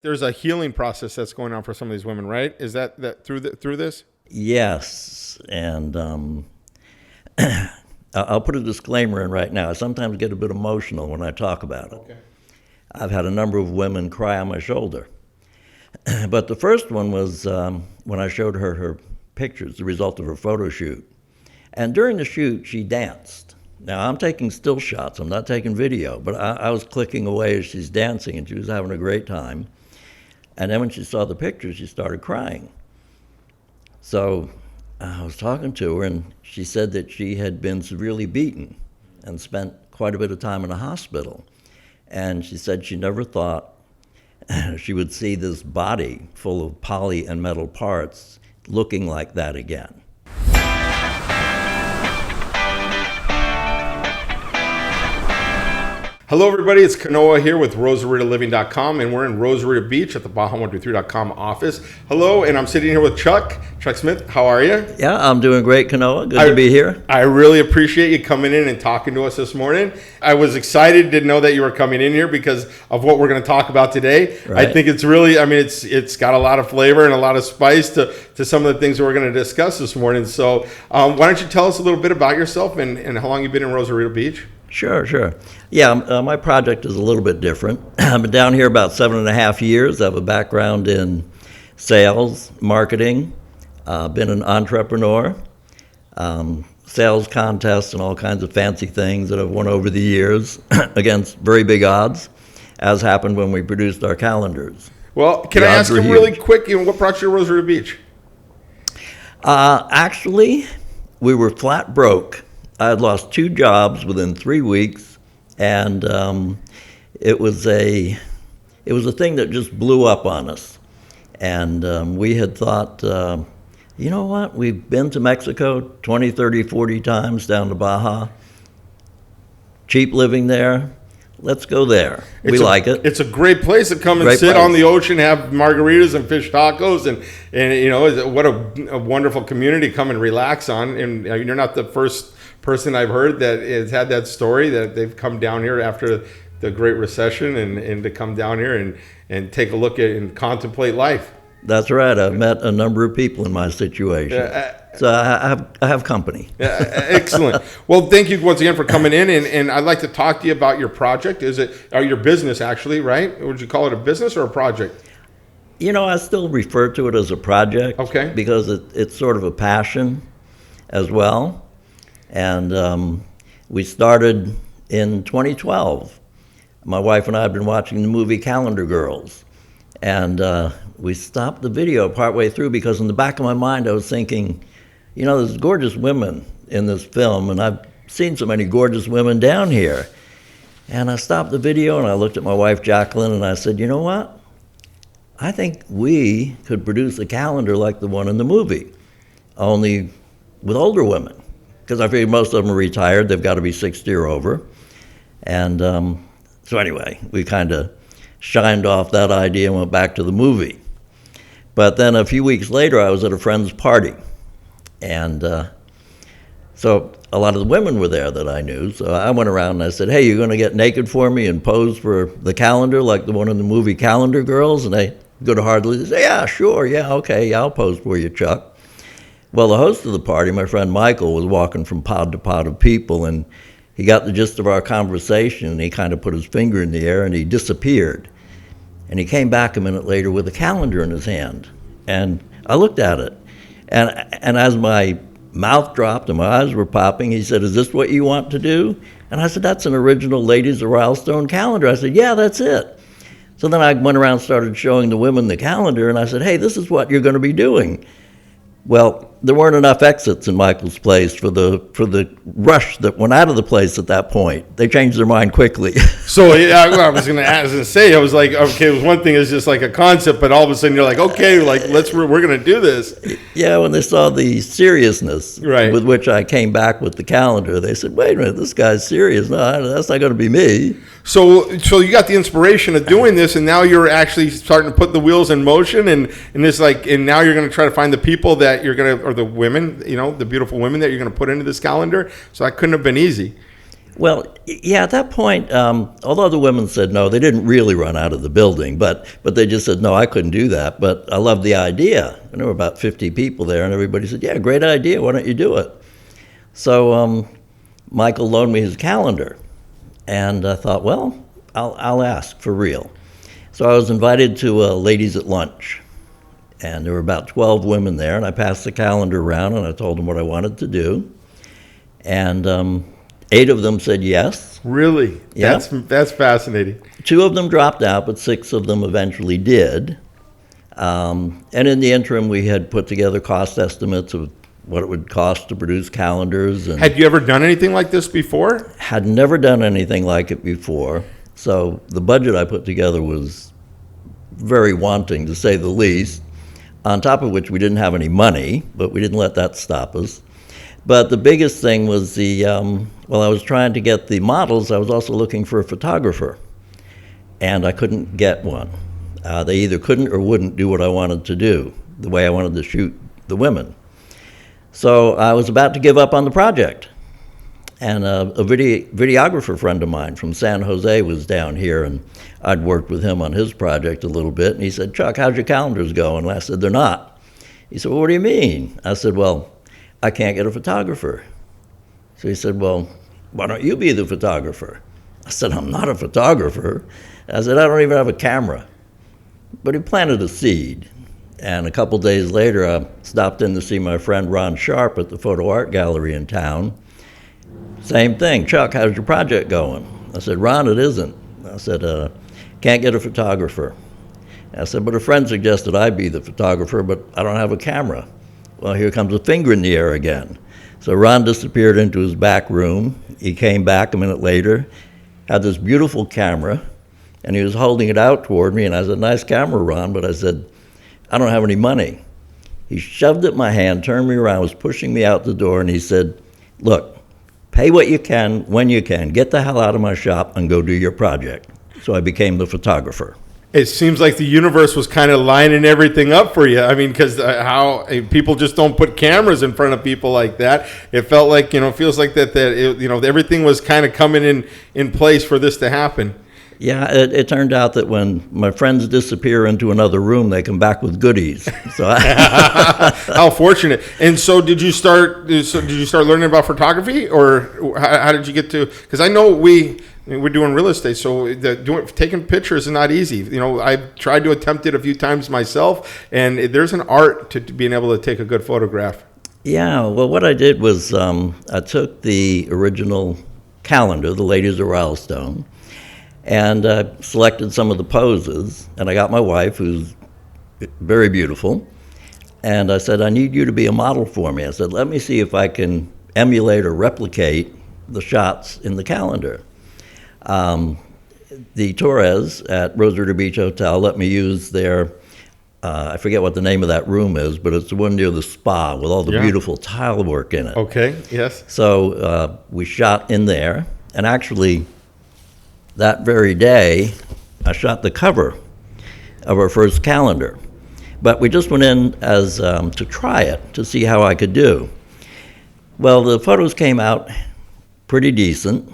There's a healing process that's going on for some of these women, right? Is that through this? Yes, and I'll put a disclaimer in right now. I sometimes get a bit emotional when I talk about it. Okay. I've had a number of women cry on my shoulder. But the first one was when I showed her pictures, the result of her photo shoot. And during the shoot, she danced. Now, I'm taking still shots. I'm not taking video, but I was clicking away as she's dancing, and she was having a great time. And then when she saw the pictures, she started crying. So I was talking to her, and she said that she had been severely beaten and spent quite a bit of time in a hospital. And she said she never thought she would see this body full of poly and metal parts looking like that again. Hello, everybody. It's Kanoa here with RosaritoLiving.com, and we're in Rosarito Beach at the Baja123.com office. Hello, and I'm sitting here with Chuck Smith. How are you? Yeah, I'm doing great, Kanoa. Good to be here. I really appreciate you coming in and talking to us this morning. I was excited to know that you were coming in here because of what we're going to talk about today. Right. I think it's really, it's got a lot of flavor and a lot of spice to some of the things that we're going to discuss this morning. So why don't you tell us a little bit about yourself and how long you've been in Rosarito Beach? Sure. Yeah, my project is a little bit different. I've been down here about 7.5 years. I have a background in sales, marketing, been an entrepreneur, sales contests and all kinds of fancy things that I've won over the years against very big odds, as happened when we produced our calendars. Well, can I ask you really quick, what brought you to Rosarito Beach? Actually, we were flat broke. I had lost 2 jobs within 3 weeks, and it was a thing that just blew up on us. And we had thought, you know what, we've been to Mexico 20, 30, 40 times down to Baja. Cheap living there. Let's go there. We like it. It's a great place to come and sit on the ocean, have margaritas and fish tacos, and you know, what a wonderful community to come and relax on. And you're not the first person I've heard that has had that story, that they've come down here after the Great Recession and to come down here and take a look at and contemplate life. That's right. I've met a number of people in my situation. So I have company. Excellent. Well, thank you once again for coming in, and I'd like to talk to you about your project. Or your business, actually, right? Would you call it a business or a project? You know, I still refer to it as a project. Okay. Because it's sort of a passion as well. And we started in 2012. My wife and I have been watching the movie Calendar Girls. And we stopped the video partway through because in the back of my mind I was thinking, you know, there's gorgeous women in this film, and I've seen so many gorgeous women down here. And I stopped the video and I looked at my wife, Jacqueline, and I said, you know what? I think we could produce a calendar like the one in the movie, only with older women. Because I figured most of them are retired. They've got to be 60 or over. And so anyway, we kind of shined off that idea and went back to the movie. But then a few weeks later, I was at a friend's party. And so a lot of the women were there that I knew. So I went around and I said, hey, you're going to get naked for me and pose for the calendar like the one in the movie Calendar Girls? And they good-heartedly say, yeah, sure, yeah, okay, yeah, I'll pose for you, Chuck. Well, the host of the party, my friend Michael, was walking from pod to pod of people, and he got the gist of our conversation, and he kind of put his finger in the air, and he disappeared. And he came back a minute later with a calendar in his hand, and I looked at it. And as my mouth dropped and my eyes were popping, he said, is this what you want to do? And I said, that's an original Ladies of Rylstone calendar. I said, yeah, that's it. So then I went around and started showing the women the calendar, and I said, hey, this is what you're going to be doing. Well, there weren't enough exits in Michael's place for the rush that went out of the place at that point. They changed their mind quickly. So yeah, I was going to say, I was like, okay, it was one thing is just like a concept, but all of a sudden you're like, okay, like we're going to do this. Yeah, when they saw the seriousness with which I came back with the calendar, they said, wait a minute, this guy's serious. No, that's not going to be me. So you got the inspiration of doing this, and now you're actually starting to put the wheels in motion, and this and now you're going to try to find the people that you're going to, or the women, you know, the beautiful women that you're going to put into this calendar. So that couldn't have been easy. Well, yeah, at that point, although the women said no, they didn't really run out of the building, but they just said, no, I couldn't do that. But I loved the idea. And there were about 50 people there, and everybody said, yeah, great idea. Why don't you do it? So Michael loaned me his calendar, and I thought, well, I'll ask for real. So I was invited to Ladies at Lunch, and there were about 12 women there, and I passed the calendar around, and I told them what I wanted to do. And 8 of them said yes. Really? Yeah. That's fascinating. 2 of them dropped out, but 6 of them eventually did. And in the interim, we had put together cost estimates of what it would cost to produce calendars. And had you ever done anything like this before? Had never done anything like it before. So the budget I put together was very wanting, to say the least, on top of which we didn't have any money, but we didn't let that stop us. But the biggest thing was while I was trying to get the models, I was also looking for a photographer, and I couldn't get one. They either couldn't or wouldn't do what I wanted to do, the way I wanted to shoot the women. So I was about to give up on the project. And a videographer friend of mine from San Jose was down here, and I'd worked with him on his project a little bit, and he said, Chuck, how's your calendars going? And I said, they're not. He said, well, what do you mean? I said, well, I can't get a photographer. So he said, well, why don't you be the photographer? I said, I'm not a photographer. I said, I don't even have a camera. But he planted a seed. And a couple days later, I stopped in to see my friend Ron Sharp at the Photo Art Gallery in town. Same thing. Chuck, how's your project going? I said, Ron, it isn't. I said, can't get a photographer. I said, but a friend suggested I be the photographer, but I don't have a camera. Well, here comes a finger in the air again. So Ron disappeared into his back room. He came back a minute later, had this beautiful camera, and he was holding it out toward me, and I said, nice camera, Ron, but I said, I don't have any money. He shoved it in my hand, turned me around, was pushing me out the door, and he said, look, pay what you can, when you can, get the hell out of my shop and go do your project. So I became the photographer. It seems like the universe was kind of lining everything up for you. I mean, because how people just don't put cameras in front of people like that. It felt like, it feels like that everything was kind of coming in place for this to happen. Yeah, it turned out that when my friends disappear into another room, they come back with goodies. So how fortunate! And so, did you start learning about photography, or how did you get to? Because I know we're doing real estate, so taking pictures is not easy. I've tried to attempt it a few times myself, and there's an art to being able to take a good photograph. Yeah, well, what I did was I took the original calendar, the Ladies of Rylstone, and selected some of the poses, and I got my wife, who's very beautiful, and I said, I need you to be a model for me. I said, let me see if I can emulate or replicate the shots in the calendar. The Torres at Rosarito Beach Hotel let me use their, I forget what the name of that room is, but it's the one near the spa with all the beautiful tile work in it. Okay, yes. So we shot in there, and actually, that very day, I shot the cover of our first calendar. But we just went in as to try it, to see how I could do. Well, the photos came out pretty decent,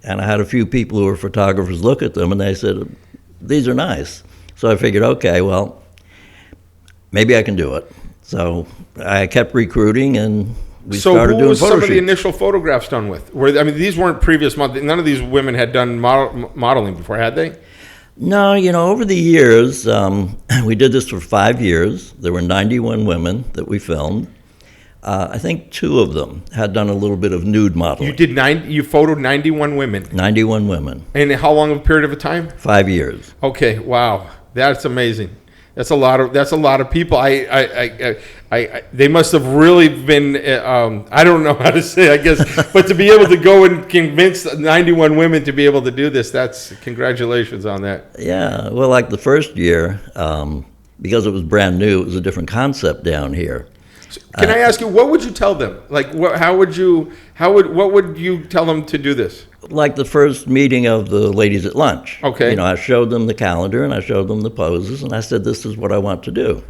and I had a few people who were photographers look at them, and they said, these are nice. So I figured, okay, well, maybe I can do it. So I kept recruiting, and we started doing photo shoots. So who was some of the initial photographs done with? These weren't previous models. None of these women had done modeling before, had they? No, over the years, we did this for 5 years. There were 91 women that we filmed. I think 2 of them had done a little bit of nude modeling. You photoed 91 women? 91 women. And how long of a period of a time? 5 years. Okay, wow. That's amazing. That's a lot of people. They must have really been. I don't know how to say, I guess, but to be able to go and convince 91 women to be able to do this, that's congratulations on that. Yeah, well, like the first year, because it was brand new, it was a different concept down here. So can I ask you, what would you tell them? Like, what would you tell them to do this? Like the first meeting of the Ladies at Lunch. Okay. I showed them the calendar, and I showed them the poses, and I said, this is what I want to do.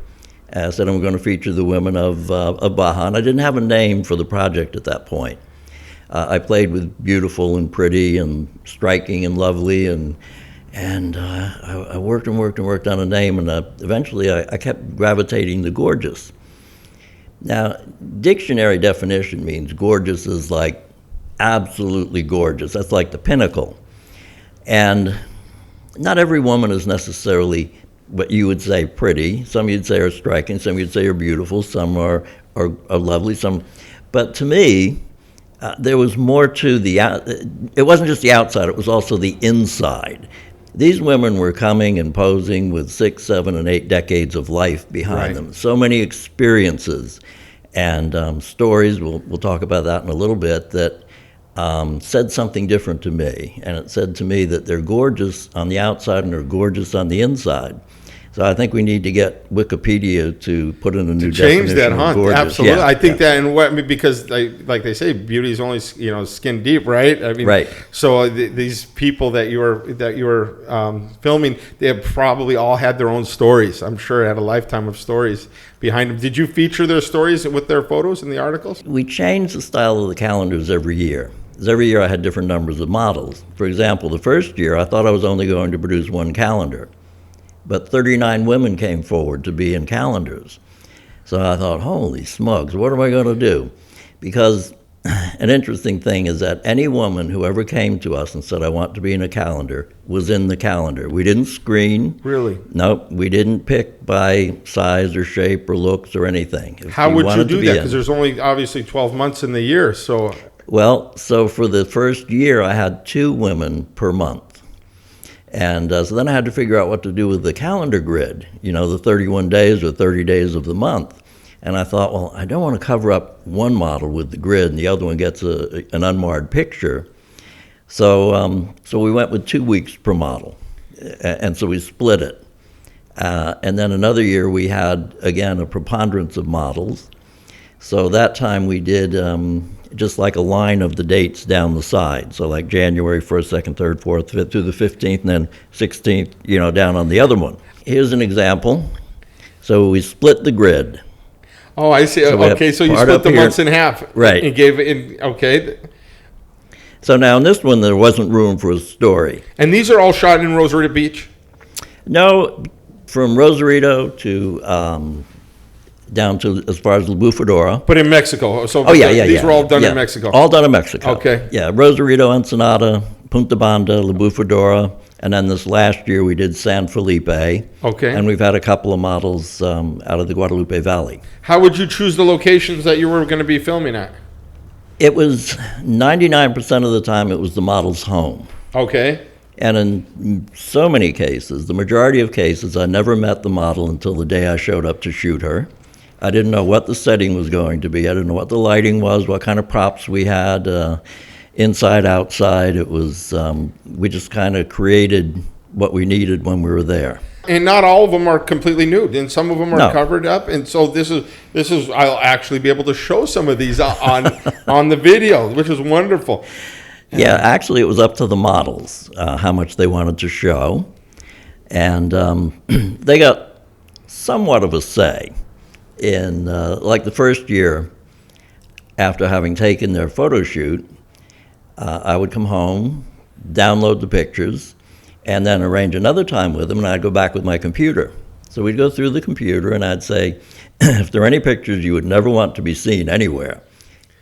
And I said, I'm going to feature the women of Baja, and I didn't have a name for the project at that point. I played with beautiful and pretty and striking and lovely, and I worked and worked and worked on a name, and eventually I kept gravitating to gorgeous. Now, dictionary definition means gorgeous is like absolutely gorgeous. That's like the pinnacle. And not every woman is necessarily what you would say pretty. Some you'd say are striking, some you'd say are beautiful, some are lovely, some. But to me, there was more to it wasn't just the outside, it was also the inside. These women were coming and posing with 6, 7, and 8 decades of life behind them. So many experiences and stories, we'll talk about that in a little bit, that said something different to me. And it said to me that they're gorgeous on the outside and they're gorgeous on the inside. So I think we need to get Wikipedia to put in a new definition change that, huh? gorgeous. Absolutely. Yeah, I think that, and because like they say, beauty is only skin deep, right? I mean, right. So these people that you were filming, they have probably all had their own stories. I'm sure had a lifetime of stories behind them. Did you feature their stories with their photos in the articles? We changed the style of the calendars every year. Because every year I had different numbers of models. For example, the first year I thought I was only going to produce one calendar. But 39 women came forward to be in calendars. So I thought, holy smokes, what am I going to do? Because an interesting thing is that any woman who ever came to us and said, I want to be in a calendar, was in the calendar. We didn't screen. Really? Nope, we didn't pick by size or shape or looks or anything. How would you do that? Because there's only obviously 12 months in the year, so... Well, so for the first year, I had 2 women per month. And so then I had to figure out what to do with the calendar grid, the 31 days or 30 days of the month. And I thought, well, I don't want to cover up one model with the grid and the other one gets an unmarred picture. So we went with 2 weeks per model. And so we split it. And then another year we had, again, a preponderance of models. So that time we did just like a line of the dates down the side. So like January 1st, 2nd, 3rd, 4th, 5th through the 15th, and then 16th, down on the other one. Here's an example. So we split the grid. Oh, I see. So okay, so you split the months in half. Right. And gave it okay. So now in this one, there wasn't room for a story. And these are all shot in Rosarito Beach? No, from Rosarito to... down to as far as La Bufadora. But in Mexico. So these were all done in Mexico. All done in Mexico. Okay. Yeah, Rosarito, Ensenada, Punta Banda, La Bufadora, and then this last year we did San Felipe. Okay. And we've had a couple of models out of the Guadalupe Valley. How would you choose the locations that you were going to be filming at? It was 99% of the time it was the model's home. Okay. And in so many cases, the majority of cases, I never met the model until the day I showed up to shoot her. I didn't know what the setting was going to be. I didn't know what the lighting was, what kind of props we had, inside, outside. It was, we just kind of created what we needed when we were there. And not all of them are completely nude, and some of them are covered up. And so this is I'll actually be able to show some of these on the video, which is wonderful. Yeah, actually it was up to the models how much they wanted to show. And they got somewhat of a say. In like the first year, after having taken their photo shoot, I would come home, download the pictures, and then arrange another time with them, and I'd go back with my computer. So we'd go through the computer, and I'd say, if there are any pictures you would never want to be seen anywhere,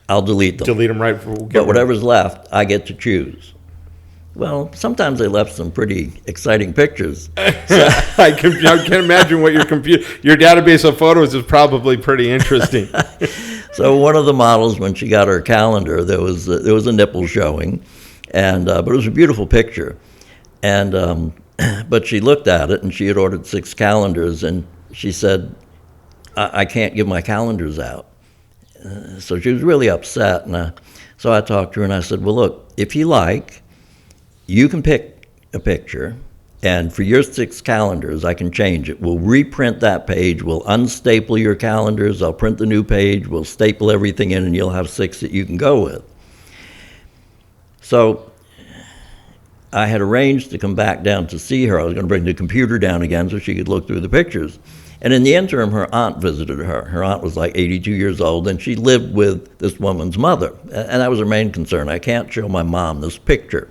I'll delete them. Delete them right. But whatever's left, I get to choose. Well, sometimes they left some pretty exciting pictures. So. I can imagine what your database of photos is probably pretty interesting. So one of the models, when she got her calendar, there was a nipple showing, and but it was a beautiful picture. And but she looked at it, and she had ordered 6 calendars, and she said, I can't give my calendars out. So she was really upset, and so I talked to her, and I said, well, look, if you like, you can pick a picture, and for your 6 calendars, I can change it. We'll reprint that page. We'll unstaple your calendars. I'll print the new page. We'll staple everything in, and you'll have 6 that you can go with. So I had arranged to come back down to see her. I was going to bring the computer down again so she could look through the pictures. And in the interim, her aunt visited her. Her aunt was like 82 years old, and she lived with this woman's mother. And that was her main concern. I can't show my mom this picture.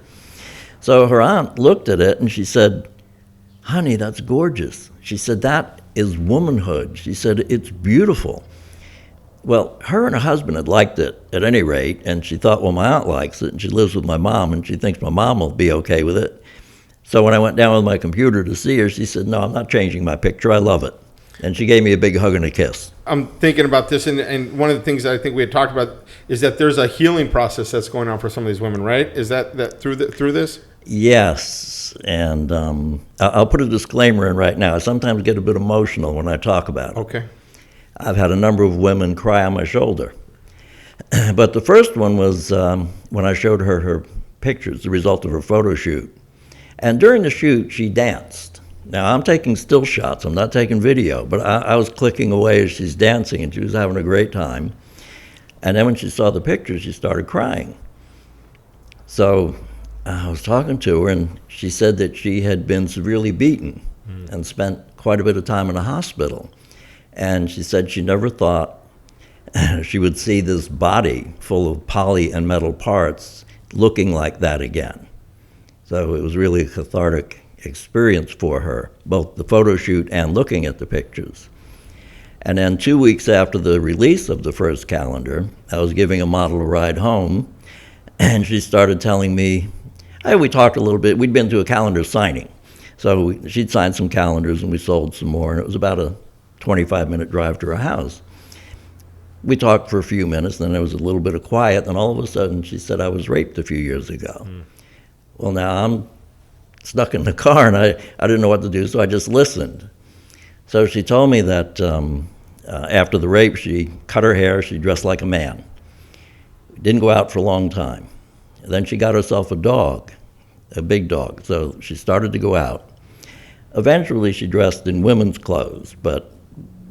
So her aunt looked at it, and she said, "Honey, that's gorgeous." She said, "That is womanhood." She said, "It's beautiful." Well, her and her husband had liked it at any rate, and she thought, well, my aunt likes it, and she lives with my mom, and she thinks my mom will be okay with it. So when I went down with my computer to see her, she said, "No, I'm not changing my picture. I love it." And she gave me a big hug and a kiss. I'm thinking about this, and one of the things that I think we had talked about is that there's a healing process that's going on for some of these women, right? Is that through this? Yes, and I'll put a disclaimer in right now. I sometimes get a bit emotional when I talk about it. Okay. I've had a number of women cry on my shoulder. But the first one was when I showed her her pictures, the result of her photo shoot. And during the shoot, she danced. Now, I'm taking still shots. I'm not taking video, but I was clicking away as she's dancing, and she was having a great time. And then when she saw the pictures, she started crying. So I was talking to her, and she said that she had been severely beaten and spent quite a bit of time in a hospital. And she said she never thought she would see this body full of poly and metal parts looking like that again. So it was really a cathartic experience for her, both the photo shoot and looking at the pictures. And then 2 weeks after the release of the first calendar, I was giving a model a ride home, and she started telling me, we talked a little bit. We'd been to a calendar signing. So she'd signed some calendars, and we sold some more, and it was about a 25-minute drive to her house. We talked for a few minutes, then there was a little bit of quiet, and all of a sudden she said, "I was raped a few years ago." Well, now I'm stuck in the car, and I didn't know what to do, so I just listened. So she told me that after the rape, she cut her hair, she dressed like a man. Didn't go out for a long time. And then she got herself a dog, a big dog, so she started to go out. Eventually, she dressed in women's clothes, but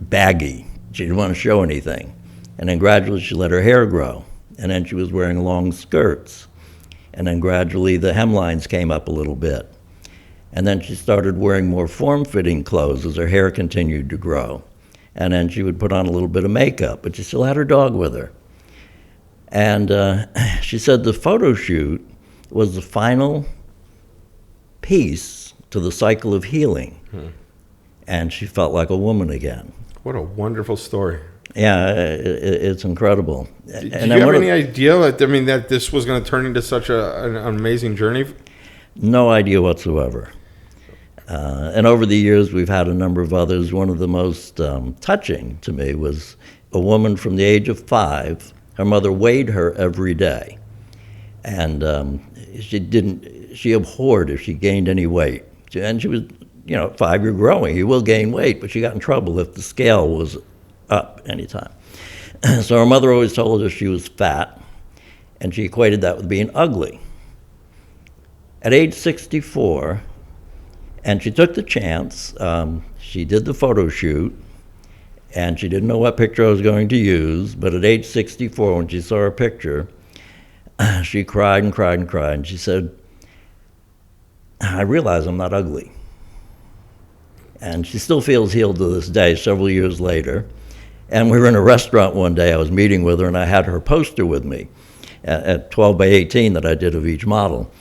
baggy. She didn't want to show anything. And then gradually, she let her hair grow. And then she was wearing long skirts. And then gradually, the hemlines came up a little bit. And then she started wearing more form-fitting clothes as her hair continued to grow. And then she would put on a little bit of makeup, but she still had her dog with her. And she said the photo shoot was the final piece to the cycle of healing. And she felt like a woman again. What a wonderful story. Yeah, it's incredible. Did you have any idea that this was going to turn into such an amazing journey? No idea whatsoever. And over the years, we've had a number of others. One of the most touching to me was a woman from the age of 5. Her mother weighed her every day. And she abhorred if she gained any weight. And she was, 5, you're growing, you will gain weight, but she got in trouble if the scale was up anytime. So her mother always told her she was fat, and she equated that with being ugly. At age 64, and she took the chance, she did the photo shoot, and she didn't know what picture I was going to use, but at age 64, when she saw her picture, she cried and cried and cried, and she said, "I realize I'm not ugly." And she still feels healed to this day, several years later. And we were in a restaurant one day, I was meeting with her, and I had her poster with me at 12 by 18 that I did of each model.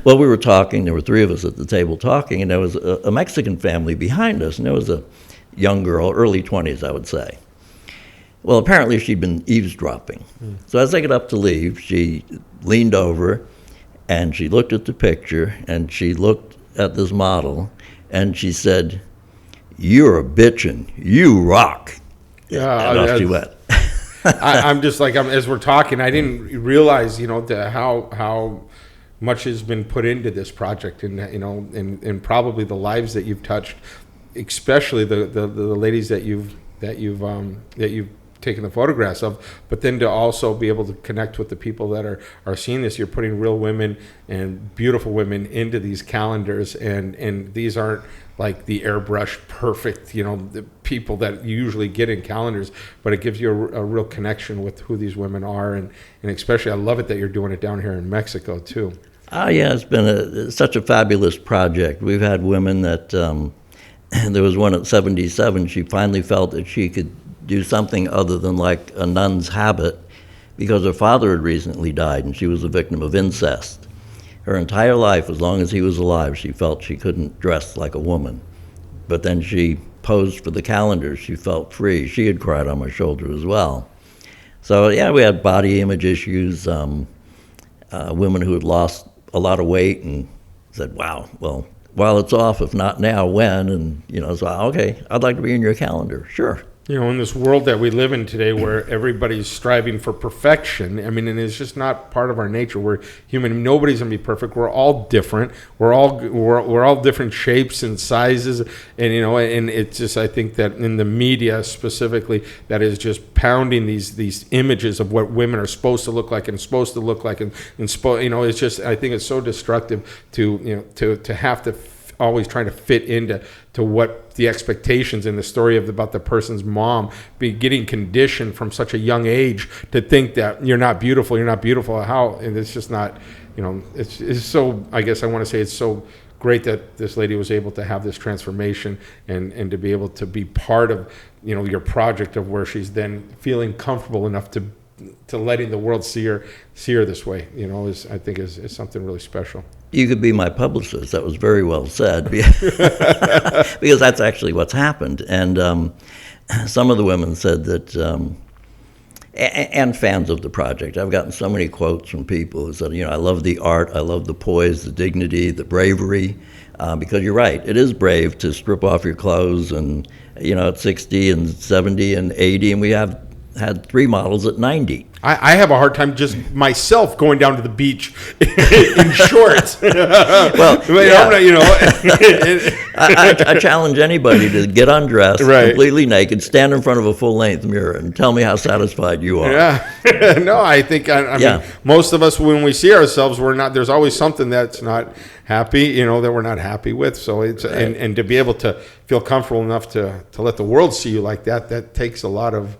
Well, we were talking, there were 3 of us at the table talking, and there was a Mexican family behind us, and there was a young girl, early 20s, I would say. Well, apparently she'd been eavesdropping. So as I got up to leave, she leaned over, and she looked at the picture, and she looked at this model, and she said, "You're a bitchin', you rock." Yeah, and off she went. I'm just like, as we're talking, I didn't realize, how much has been put into this project, and probably the lives that you've touched, especially the ladies that you've taken the photographs of, but then to also be able to connect with the people that are seeing this. You're putting real women and beautiful women into these calendars, and these aren't like the airbrushed perfect, the people that you usually get in calendars, but it gives you a real connection with who these women are, and especially I love it that you're doing it down here in Mexico too. Yeah, it's been such a fabulous project. We've had women that, there was one at 77, she finally felt that she could do something other than like a nun's habit because her father had recently died and she was a victim of incest. Her entire life, as long as he was alive, she felt she couldn't dress like a woman. But then she posed for the calendar. She felt free. She had cried on my shoulder as well. So yeah, we had body image issues, women who had lost a lot of weight and said, wow, well, while it's off, if not now, when? And, so, okay, I'd like to be in your calendar. Sure. In this world that we live in today where everybody's striving for perfection, I mean, and it's just not part of our nature. We're human. Nobody's going to be perfect. We're all different. We're all different shapes and sizes. And, and it's just, I think that in the media specifically, that is just pounding these images of what women are supposed to look like and supposed to look like. And it's just, I think it's so destructive to have to always trying to fit into what the expectations in the story about the person's mom be getting conditioned from such a young age to think that you're not beautiful. How? And it's just not, it's so, I guess I want to say it's so great that this lady was able to have this transformation and to be able to be part of, your project of where she's then feeling comfortable enough to letting the world see her this way, I think is something really special. You could be my publicist. That was very well said, because that's actually what's happened. And some of the women said that, and fans of the project, I've gotten so many quotes from people who said, I love the art, I love the poise, the dignity, the bravery, because you're right, it is brave to strip off your clothes and, at 60 and 70 and 80, and we have had 3 models at 90. I have a hard time just myself going down to the beach in shorts. Well, yeah. I challenge anybody to get undressed, completely naked, stand in front of a full-length mirror, and tell me how satisfied you are. Yeah. No, I think, I mean, most of us, when we see ourselves, there's always something that's not happy, that we're not happy with. So it's, and to be able to feel comfortable enough to let the world see you like that takes a lot of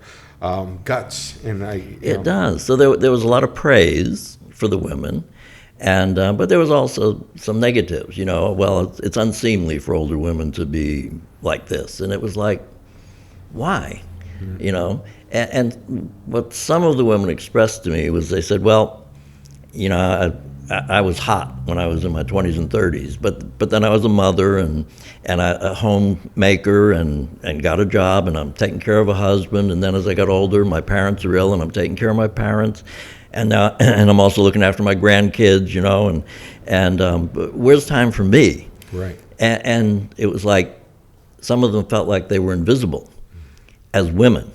guts, and it does. So there was a lot of praise for the women, and but there was also some negatives. Well, it's unseemly for older women to be like this, and it was like, why? Mm-hmm. And what some of the women expressed to me was they said, well, I was hot when I was in my 20s and 30s, but then I was a mother and a homemaker and got a job, and I'm taking care of a husband, and then as I got older, my parents are ill and I'm taking care of my parents, and now and I'm also looking after my grandkids, but where's time for me? Right. And it was like some of them felt like they were invisible as women.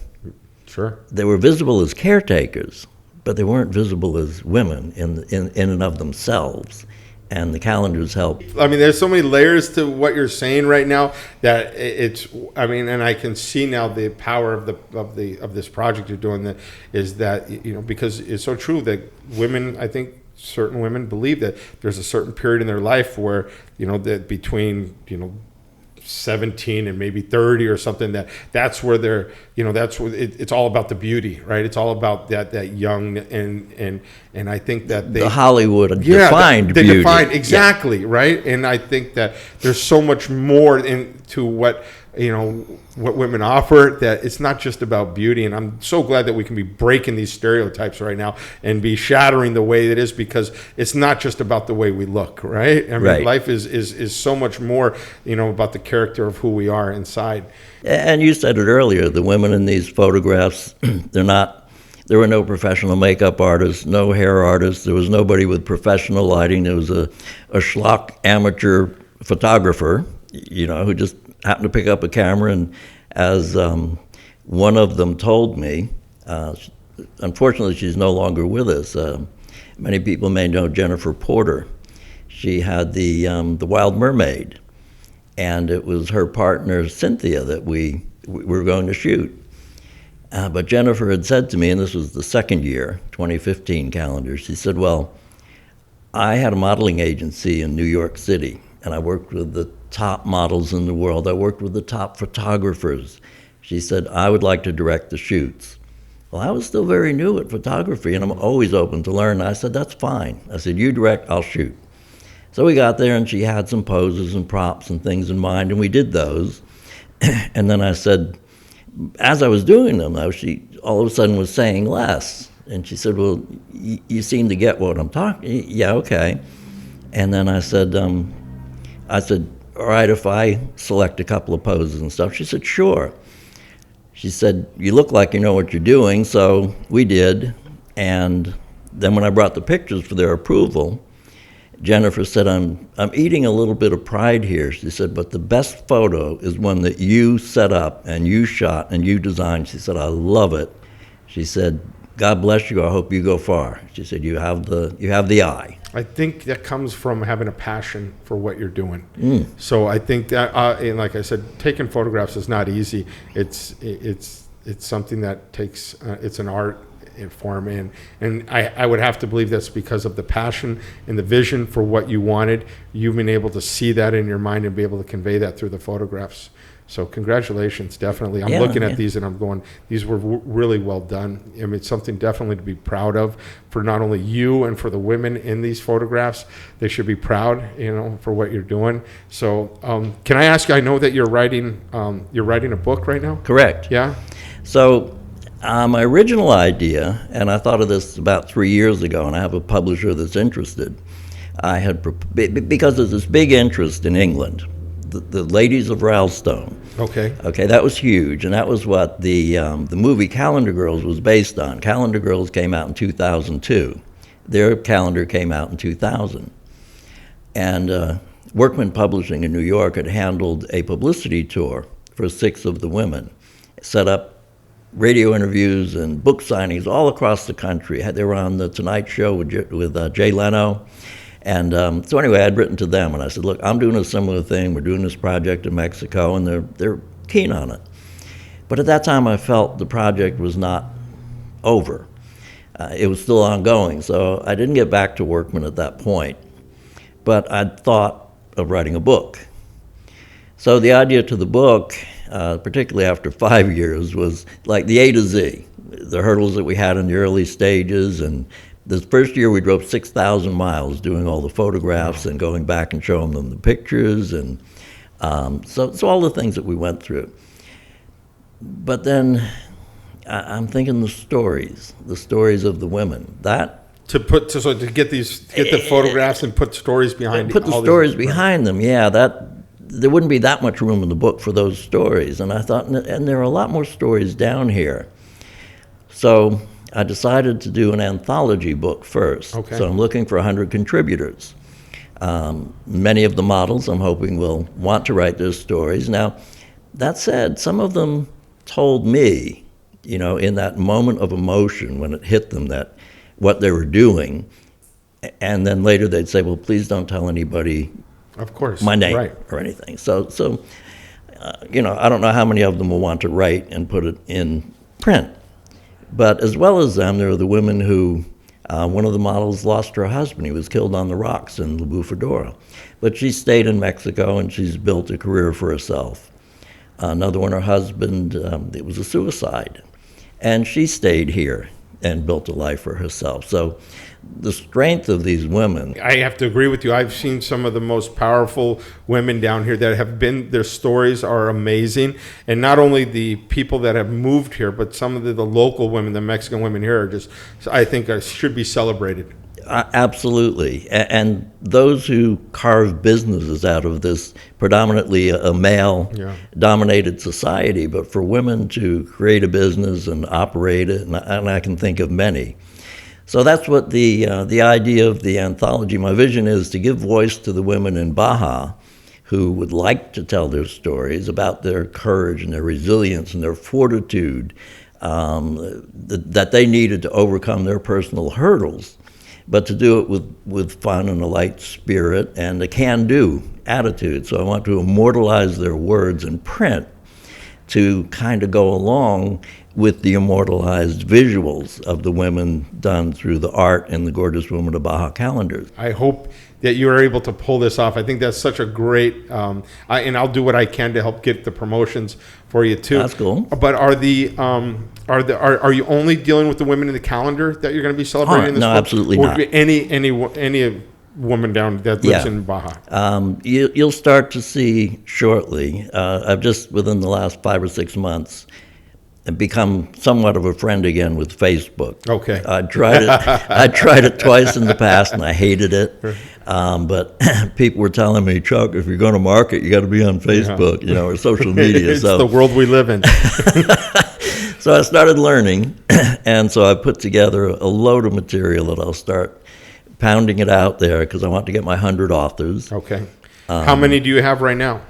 Sure. They were visible as caretakers, but they weren't visible as women in and of themselves, and the calendars help. I mean, there's so many layers to what you're saying right now that it's. I mean, and I can see now the power of this project you're doing. That is that because it's so true that women, I think certain women believe that there's a certain period in their life where that between 17 and maybe 30 or something, that's where they're that's where it's all about the beauty, right? It's all about that young and I think that the Hollywood defined beauty. Defined exactly, right? And I think that there's so much more into what what women offer, that it's not just about beauty. And I'm so glad that we can be breaking these stereotypes right now and be shattering the way it is, because it's not just about the way we look, right? I mean, life is so much more, about the character of who we are inside. And you said it earlier, the women in these photographs, there were no professional makeup artists, no hair artists, there was nobody with professional lighting. There was a schlock amateur photographer, who just happened to pick up a camera, and as one of them told me, unfortunately she's no longer with us. Many people may know Jennifer Porter. She had the Wild Mermaid, and it was her partner Cynthia that we were going to shoot. But Jennifer had said to me, and this was the second year, 2015 calendar, she said, well, I had a modeling agency in New York City, and I worked with the top models in the world. I worked with the top photographers. She said, I would like to direct the shoots. Well, I was still very new at photography, and I'm always open to learn. I said, that's fine. I said, you direct, I'll shoot. So we got there, and she had some poses and props and things in mind, and we did those. And then I said, as I was doing them, though, she all of a sudden was saying less. And she said, well, you seem to get what I'm talking. Yeah, okay. And then I said, all right, if I select a couple of poses and stuff. She said, sure. She said, you look like you know what you're doing, so we did. And then when I brought the pictures for their approval, Jennifer said, I'm eating a little bit of pride here. She said, but the best photo is one that you set up and you shot and you designed. She said, I love it. She said, God bless you, I hope you go far. She said, you have the eye. I think that comes from having a passion for what you're doing. So I think that, and like I said, taking photographs is not easy. It's something that takes, it's an art form, and I would have to believe that's because of the passion and the vision for what you wanted. You've been able to see that in your mind and be able to convey that through the photographs. So congratulations, definitely. I'm looking at these and I'm going, these were really well done. I mean, it's something definitely to be proud of for not only you and for the women in these photographs. They should be proud, for what you're doing. So can I ask you, I know that you're writing a book right now? Correct. Yeah? So my original idea, and I thought of this about 3 years ago, and I have a publisher that's interested. Because there's this big interest in England, the Ladies of Ralston. Okay, that was huge, and that was what the movie Calendar Girls was based on. Calendar Girls came out in 2002. Their calendar came out in 2000. And Workman Publishing in New York had handled a publicity tour for 6 of the women, set up radio interviews and book signings all across the country. They were on The Tonight Show with Jay Leno. And so anyway, I'd written to them, and I said, look, I'm doing a similar thing. We're doing this project in Mexico, and they're keen on it. But at that time, I felt the project was not over. It was still ongoing, so I didn't get back to Workman at that point. But I'd thought of writing a book. So the idea to the book, particularly after 5 years, was like the A to Z, the hurdles that we had in the early stages. And this first year we drove 6,000 miles doing all the photographs and going back and showing them the pictures, and so all the things that we went through. But then I'm thinking the stories of the women. To get the photographs and put stories behind put the stories behind them. Yeah, there wouldn't be that much room in the book for those stories. And I thought, and there are a lot more stories down here. So I decided to do an anthology book first. Okay. So I'm looking for 100 contributors. Many of the models I'm hoping will want to write their stories. Now, that said, some of them told me, in that moment of emotion when it hit them that what they were doing, and then later they'd say, well, please don't tell anybody, of course, my name, right, or anything. So I don't know how many of them will want to write and put it in print. But as well as them, there are the women who, one of the models lost her husband. He was killed on the rocks in La Bufadora. But she stayed in Mexico, and she's built a career for herself. Another one, her husband, it was a suicide. And she stayed here and built a life for herself. So the strength of these women. I have to agree with you. I've seen some of the most powerful women down here that have been, their stories are amazing. And not only the people that have moved here, but some of the local women, the Mexican women here are just, I think, should be celebrated. Absolutely. And those who carve businesses out of this predominantly a male-dominated society, but for women to create a business and operate it, and I can think of many. So that's what the idea of the anthology, my vision is to give voice to the women in Baja who would like to tell their stories about their courage and their resilience and their fortitude that they needed to overcome their personal hurdles, but to do it with fun and a light spirit and a can-do attitude. So I want to immortalize their words in print to kind of go along with the immortalized visuals of the women done through the art and the gorgeous women of Baja calendars. I hope that you are able to pull this off. I think that's such a great, and I'll do what I can to help get the promotions for you too. That's cool. But are you only dealing with the women in the calendar that you're going to be celebrating? No, absolutely not. Any woman down that lives in Baja. You'll start to see shortly. I've just within the last 5 or 6 months become somewhat of a friend again with Facebook. Okay. I tried it twice in the past, and I hated it. But people were telling me, Chuck, if you're going to market, you got to be on Facebook, or social media. It's the world we live in. So I started learning, and so I put together a load of material that I'll start pounding it out there because I want to get my 100 authors. Okay. How many do you have right now?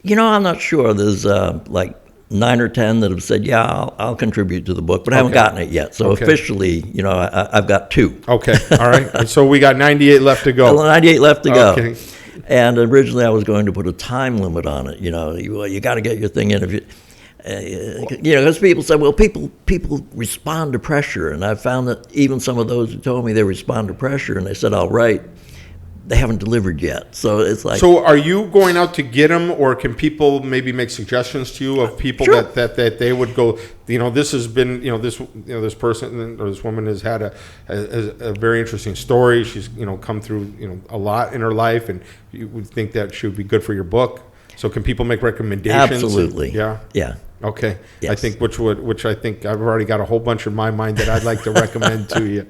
I'm not sure. There's like 9 or 10 that have said, I'll contribute to the book, but I haven't gotten it yet. So officially, I've got 2. Okay, all right. And so we got 98 left to go. 98 left to go. Okay. And originally I was going to put a time limit on it. You got to get your thing in. If you, because people say, well, people respond to pressure. And I've found that even some of those who told me they respond to pressure and they said, I'll write, they haven't delivered yet. So it's like. So are you going out to get them, or can people maybe make suggestions to you of people Sure. that they would go, this has been, this person or this woman has had a very interesting story. She's, come through, a lot in her life, and you would think that she would be good for your book. So can people make recommendations? Absolutely. Yeah. Okay. Yes. I think which I think I've already got a whole bunch in my mind that I'd like to recommend to you.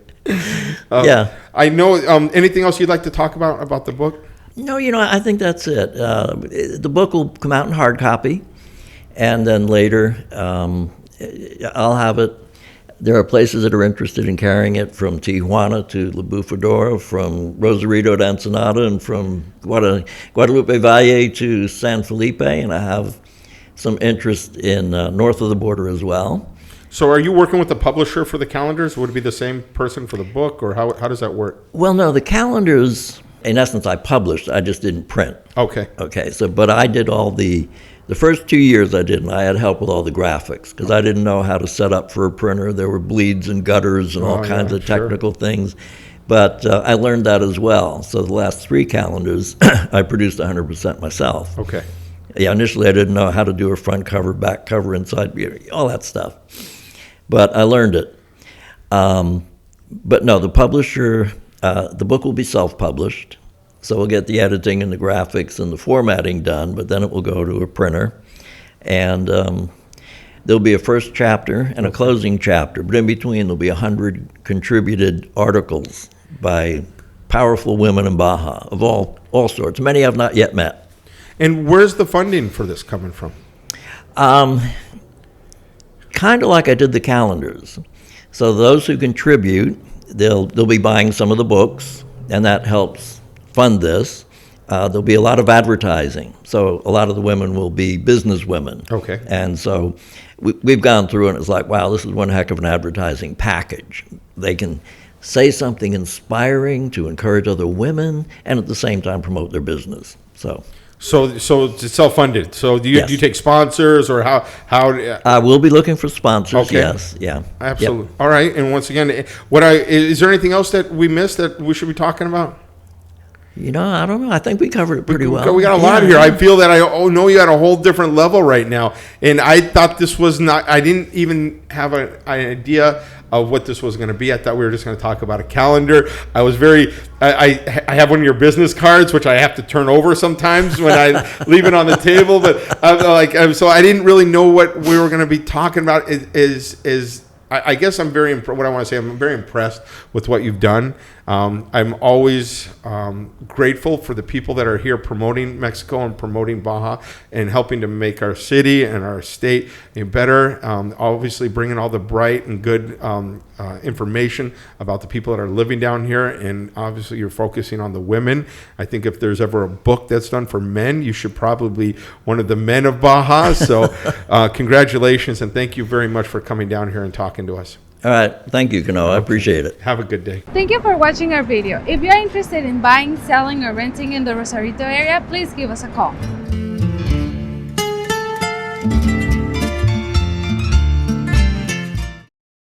I know. Anything else you'd like to talk about the book? No, I think that's it. The book will come out in hard copy, and then later I'll have it. There are places that are interested in carrying it from Tijuana to La Bufadora, from Rosarito to Ensenada, and from Guadalupe Valle to San Felipe, and I have some interest in north of the border as well. So are you working with the publisher for the calendars? Would it be the same person for the book, or how does that work? Well, no, the calendars, in essence, I published. I just didn't print. Okay. Okay, but I did all the first 2 years I did, and I had help with all the graphics because I didn't know how to set up for a printer. There were bleeds and gutters and all kinds of technical things. But I learned that as well. So the last 3 calendars, I produced 100% myself. Okay. Yeah, initially I didn't know how to do a front cover, back cover, inside, all that stuff. But I learned it. But no, the publisher, the book will be self-published. So we'll get the editing and the graphics and the formatting done, but then it will go to a printer. And there'll be a first chapter and a closing chapter, but in between there'll be 100 contributed articles by powerful women in Baja of all sorts. Many I've not yet met. And where's the funding for this coming from? Kind of like I did the calendars. So those who contribute, they'll be buying some of the books, and that helps fund this. There'll be a lot of advertising. So a lot of the women will be business women. Okay. And so we've gone through, and it's like, wow, this is one heck of an advertising package. They can say something inspiring to encourage other women and at the same time promote their business. So it's self-funded. So do you take sponsors, or how? I will be looking for sponsors. Okay. Yes, yeah, absolutely. Yep. All right. And once again, is there anything else that we missed that we should be talking about? I don't know. I think we covered it pretty well. We got a lot here. I feel that I know you at a whole different level right now, and I thought this was not. I didn't even have an idea of what this was going to be. I thought we were just going to talk about a calendar. I was I have one of your business cards, which I have to turn over sometimes when I leave it on the table. But so I didn't really know what we were going to be talking about. I guess I'm very what I want to say. I'm very impressed with what you've done. I'm always grateful for the people that are here promoting Mexico and promoting Baja and helping to make our city and our state better. Obviously, bringing all the bright and good information about the people that are living down here. And obviously, you're focusing on the women. I think if there's ever a book that's done for men, you should probably be one of the men of Baja. So congratulations, and thank you very much for coming down here and talking to us. All right. Thank you, Kanoa. I appreciate it. Have a good day. Thank you for watching our video. If you are interested in buying, selling, or renting in the Rosarito area, please give us a call.